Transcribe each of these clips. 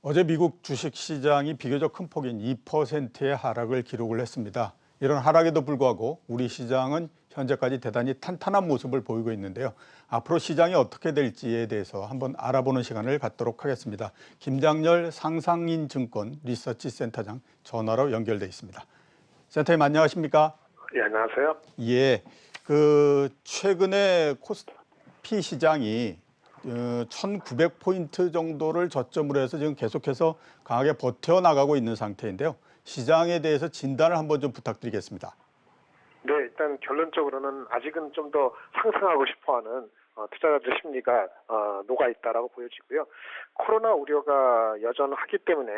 어제 미국 주식시장이 비교적 큰 폭인 2%의 하락을 기록을 했습니다. 이런 하락에도 불구하고 우리 시장은 현재까지 대단히 탄탄한 모습을 보이고 있는데요. 앞으로 시장이 어떻게 될지에 대해서 한번 알아보는 시간을 갖도록 하겠습니다. 김장렬 상상인증권 리서치 센터장 전화로 연결돼 있습니다. 센터님 안녕하십니까? 예, 안녕하세요. 예, 최근에 코스피 시장이 1900포인트 정도를 저점으로 해서 지금 계속해서 강하게 버텨나가고 있는 상태인데요. 시장에 대해서 진단을 한번 좀 부탁드리겠습니다. 네, 일단 결론적으로는 아직은 좀 더 상승하고 싶어하는 투자자들 심리가 녹아 있다라고 보여지고요. 코로나 우려가 여전하기 때문에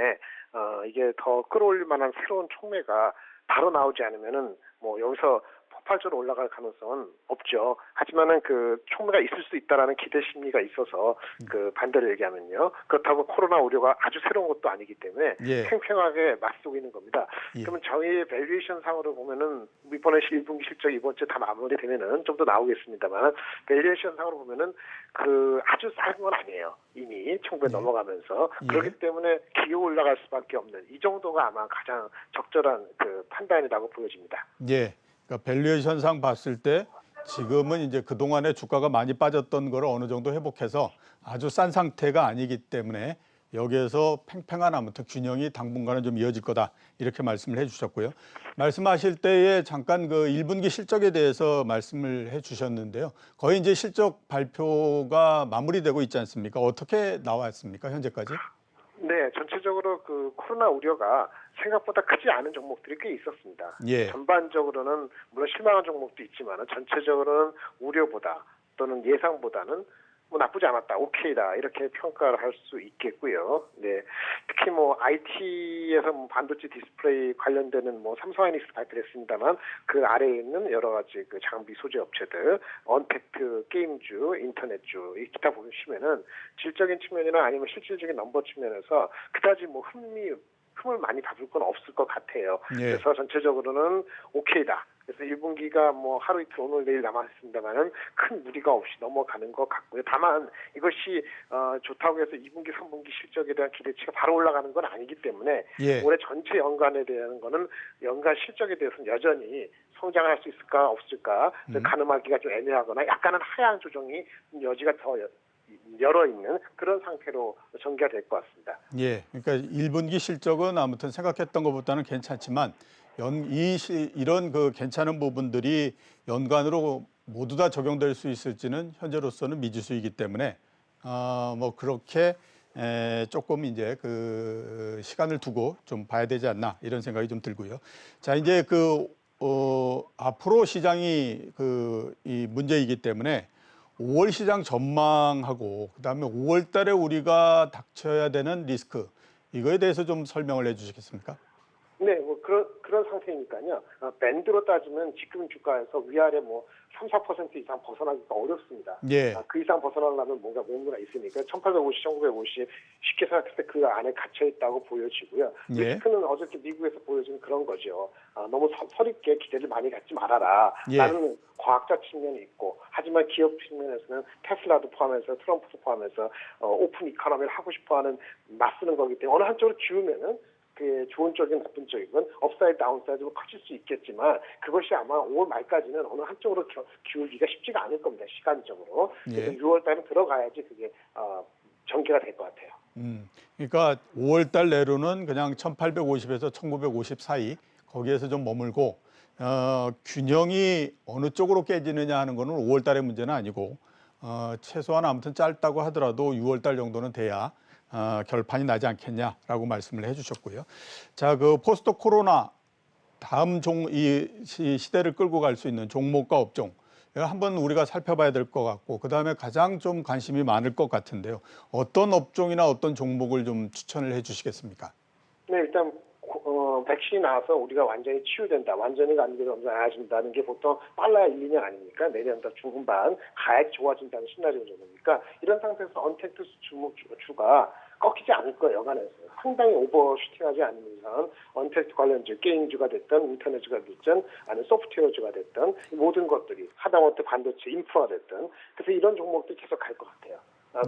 이게 더 끌어올릴 만한 새로운 촉매가 바로 나오지 않으면은 뭐 여기서 폭발적으로 올라갈 가능성은 없죠. 하지만은 그 촉매가 있을 수 있다라는 기대 심리가 있어서 그 반대를 얘기하면요. 그렇다고 코로나 우려가 아주 새로운 것도 아니기 때문에 예. 팽팽하게 맞서고 있는 겁니다. 예. 그러면 저희의 밸류에이션 상으로 보면은 이번에 1분기 실적 이번 주에 다 마무리되면은 좀 더 나오겠습니다만 밸류에이션 상으로 보면은 그 아주 싼 건 아니에요. 이미 1900 넘어가면서 그렇기 때문에 기어 올라갈 수밖에 없는 이 정도가 아마 가장 적절한 그 판단이라고 보여집니다. 예. 그러니까 밸류에이션상 봤을 때 지금은 이제 그동안에 주가가 많이 빠졌던 거를 어느 정도 회복해서 아주 싼 상태가 아니기 때문에 여기에서 팽팽한 아무튼 균형이 당분간은 좀 이어질 거다 이렇게 말씀을 해주셨고요. 말씀하실 때에 잠깐 그 1분기 실적에 대해서 말씀을 해주셨는데요. 거의 이제 실적 발표가 마무리되고 있지 않습니까? 어떻게 나왔습니까 현재까지? 네, 전체적으로 그 코로나 우려가 생각보다 크지 않은 종목들이 꽤 있었습니다. 예. 전반적으로는 물론 실망한 종목도 있지만 전체적으로는 우려보다 또는 예상보다는 뭐 나쁘지 않았다, 오케이다 이렇게 평가를 할 수 있겠고요. 네, 특히 뭐 IT에서 뭐 반도체 디스플레이 관련되는 뭐 삼성하이닉스 발표했습니다만 그 아래에 있는 여러 가지 그 장비 소재 업체들, 언택트 게임주, 인터넷주 이 기타 보시면은 질적인 측면이나 아니면 실질적인 넘버 측면에서 그다지 뭐 흠을 많이 받을 건 없을 것 같아요. 예. 그래서 전체적으로는 오케이다. 그래서 1분기가 뭐 하루 이틀 오늘 내일 남았습니다만은 큰 무리가 없이 넘어가는 것 같고요. 다만 이것이 좋다고 해서 2분기, 3분기 실적에 대한 기대치가 바로 올라가는 건 아니기 때문에 예. 올해 전체 연간에 대한 거는 연간 실적에 대해서는 여전히 성장할 수 있을까 없을까 가늠하기가 좀 애매하거나 약간은 하향 조정이 여지가 더 열어 있는 그런 상태로 전개가 될 것 같습니다. 예, 그러니까 1분기 실적은 아무튼 생각했던 것보다는 괜찮지만 이런 그 괜찮은 부분들이 연간으로 모두 다 적용될 수 있을지는 현재로서는 미지수이기 때문에 뭐 그렇게 조금 이제 그 시간을 두고 좀 봐야 되지 않나 이런 생각이 좀 들고요. 자, 이제 앞으로 시장이 이 문제이기 때문에 5월 시장 전망하고 그다음에 5월 달에 우리가 닥쳐야 되는 리스크 이거에 대해서 좀 설명을 해 주시겠습니까? 네, 뭐 그런 상태니까요. 밴드로 따지면 지금 주가에서 위아래 뭐 3, 4% 이상 벗어나기가 어렵습니다. 예. 그 이상 벗어나려면 뭔가 뭔가 있으니까 1850, 1950 쉽게 생각했을 때 그 안에 갇혀 있다고 보여지고요. 예. 리스크는 어저께 미국에서 보여준 그런 거죠. 너무 서립게 기대를 많이 갖지 말아라. 예. 라는 과학자 측면이 있고 하지만 기업 측면에서는 테슬라도 포함해서 트럼프도 포함해서 오픈 이코노미를 하고 싶어하는 맞서는 거기 때문에 어느 한쪽으로 기우면은 그 좋은 쪽이건 나쁜 쪽이건 업사이드 다운사이드로 커질 수 있겠지만 그것이 아마 5월 말까지는 어느 한쪽으로 기울기가 쉽지가 않을 겁니다. 시간적으로. 그래서 예. 6월 달은 들어가야지 그게 전개가 될 것 같아요. 그러니까 5월 달 내로는 그냥 1850에서 1950 사이 거기에서 좀 머물고 균형이 어느 쪽으로 깨지느냐 하는 거는 5월 달의 문제는 아니고 최소한 아무튼 짧다고 하더라도 6월 달 정도는 돼야 결판이 나지 않겠냐라고 말씀을 해주셨고요. 자, 그 포스트 코로나 다음 이 시대를 끌고 갈 수 있는 종목과 업종 한번 우리가 살펴봐야 될 것 같고 그다음에 가장 좀 관심이 많을 것 같은데요. 어떤 업종이나 어떤 종목을 좀 추천을 해주시겠습니까? 네, 일단 백신이 나와서 우리가 완전히 치유된다, 완전히 감기가 나아진다는 게 보통 빨라야 1, 2년 아닙니까? 내년 달 중반 가야 좋아진다는 시나리오 정도니까 이런 상태에서 언택트 주가 꺾이지 않을 거예요, 연간에서. 상당히 오버슈팅하지 않는 이상 언택트 관련주, 게임주가 됐든 인터넷주가 됐든 아니면 소프트웨어주가 됐든 모든 것들이 하다못해 반도체 인프라 됐든 그래서 이런 종목들이 계속 갈 것 같아요.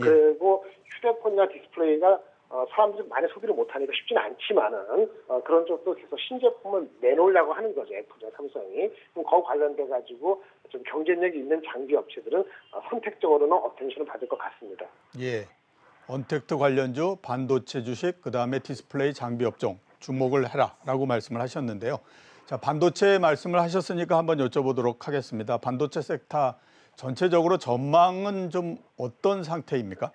그리고 휴대폰이나 디스플레이가 사람들이 많이 소비를 못하니까 쉽지는 않지만은 그런 쪽도 계속 신제품을 내놓으려고 하는 거죠. 애플이나 삼성이. 그럼 거기 관련돼 가지고 좀 경쟁력이 있는 장비 업체들은 선택적으로는 어텐션을 받을 것 같습니다. 예. 언택트 관련주, 반도체 주식, 그다음에 디스플레이 장비 업종 주목을 해라라고 말씀을 하셨는데요. 자, 반도체 말씀을 하셨으니까 한번 여쭤보도록 하겠습니다. 반도체 섹터 전체적으로 전망은 좀 어떤 상태입니까?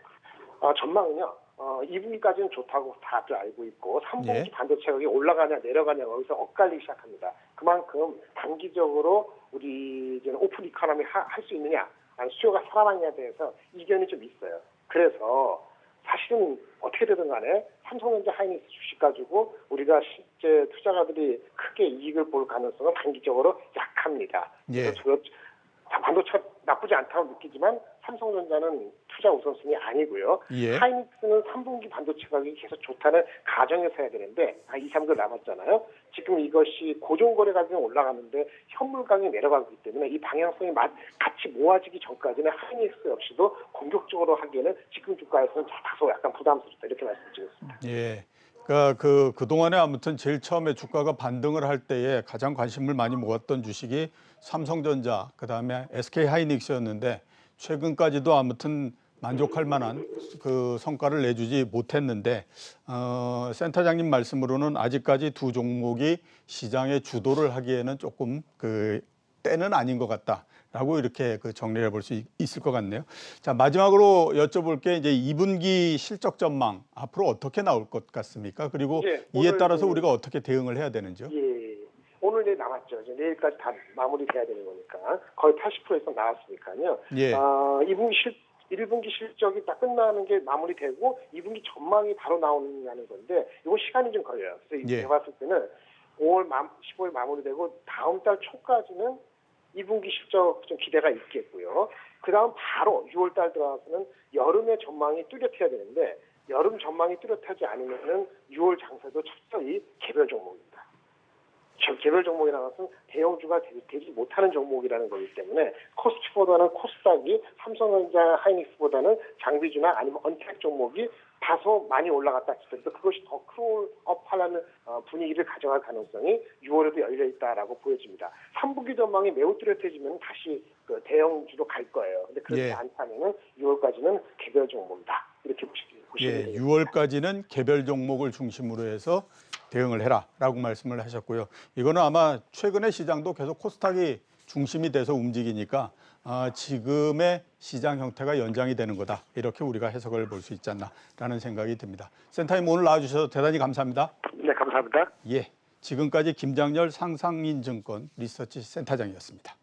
전망은요. 2분기까지는 좋다고 다들 알고 있고 3분기 예. 반도체 가격이 올라가냐 내려가냐 여기서 엇갈리기 시작합니다. 그만큼 단기적으로 우리 이제 오픈 이코노미 할 수 있느냐, 아니면 수요가 살아나느냐에 대해서 이견이 좀 있어요. 그래서 사실은 어떻게 되든 간에 삼성전자 하이닉스 주식 가지고 우리가 실제 투자가들이 크게 이익을 볼 가능성은 단기적으로 약합니다. 예. 그래서 반도체가 나쁘지 않다고 느끼지만 삼성전자는 투자 우선순위 아니고요. 예. 하이닉스는 3분기 반도체 가격이 계속 좋다는 가정에서 해야 되는데 2, 3개월 남았잖아요. 지금 이것이 고정거래 가격이 올라가는데 현물 가격이 내려가고 있기 때문에 이 방향성이 같이 모아지기 전까지는 하이닉스 역시도 공격적으로 하기에는 지금 주가에서는 다소 약간 부담스럽다 이렇게 말씀드리겠습니다. 예. 그러니까 그동안에 아무튼 제일 처음에 주가가 반등을 할 때에 가장 관심을 많이 모았던 주식이 삼성전자, 그다음에 SK 하이닉스였는데 최근까지도 아무튼 만족할 만한 그 성과를 내주지 못했는데 센터장님 말씀으로는 아직까지 두 종목이 시장의 주도를 하기에는 조금 그 때는 아닌 것 같다라고 이렇게 그 정리를 해볼 수 있을 것 같네요. 자, 마지막으로 여쭤볼 게 이제 2분기 실적 전망 앞으로 어떻게 나올 것 같습니까? 그리고 예, 이에 따라서 오늘 우리가 어떻게 대응을 해야 되는지요? 예. 오늘 내일 남았죠. 이제 내일까지 다 마무리돼야 되는 거니까 거의 80% 이상 나왔으니까요. 예. 1분기 실적이 딱 끝나는 게 마무리되고 2분기 전망이 바로 나오는 건데 이거 시간이 좀 걸려요. 그래서 예. 제가 봤을 때는 15일 마무리되고 다음 달 초까지는 2분기 실적 좀 기대가 있겠고요. 그다음 바로 6월 달 들어가서는 여름의 전망이 뚜렷해야 되는데 여름 전망이 뚜렷하지 않으면은 6월 장세도 철저히 개별 종목입니다. 개별 종목이라는 것은 대형주가 되지 못하는 종목이라는 거기 때문에 코스피보다는 코스닥이 삼성전자 하이닉스보다는 장비주나 아니면 언택 종목이 다소 많이 올라갔다 싶어도 그것이 더 크롤업 하려는 분위기를 가져갈 가능성이 6월에도 열려 있다라고 보여집니다. 3분기 전망이 매우 뚜렷해지면 다시 그 대형주로 갈 거예요. 근데 그렇지 예. 않다면은 6월까지는 개별 종목이다. 이렇게 보시면 예, 됩니다. 6월까지는 개별 종목을 중심으로 해서 대응을 해라라고 말씀을 하셨고요. 이거는 아마 최근의 시장도 계속 코스닥이 중심이 돼서 움직이니까 지금의 시장 형태가 연장이 되는 거다. 이렇게 우리가 해석을 볼 수 있지 않나라는 생각이 듭니다. 센터님 오늘 나와주셔서 대단히 감사합니다. 네, 감사합니다. 예, 지금까지 김장렬 상상인증권 리서치 센터장이었습니다.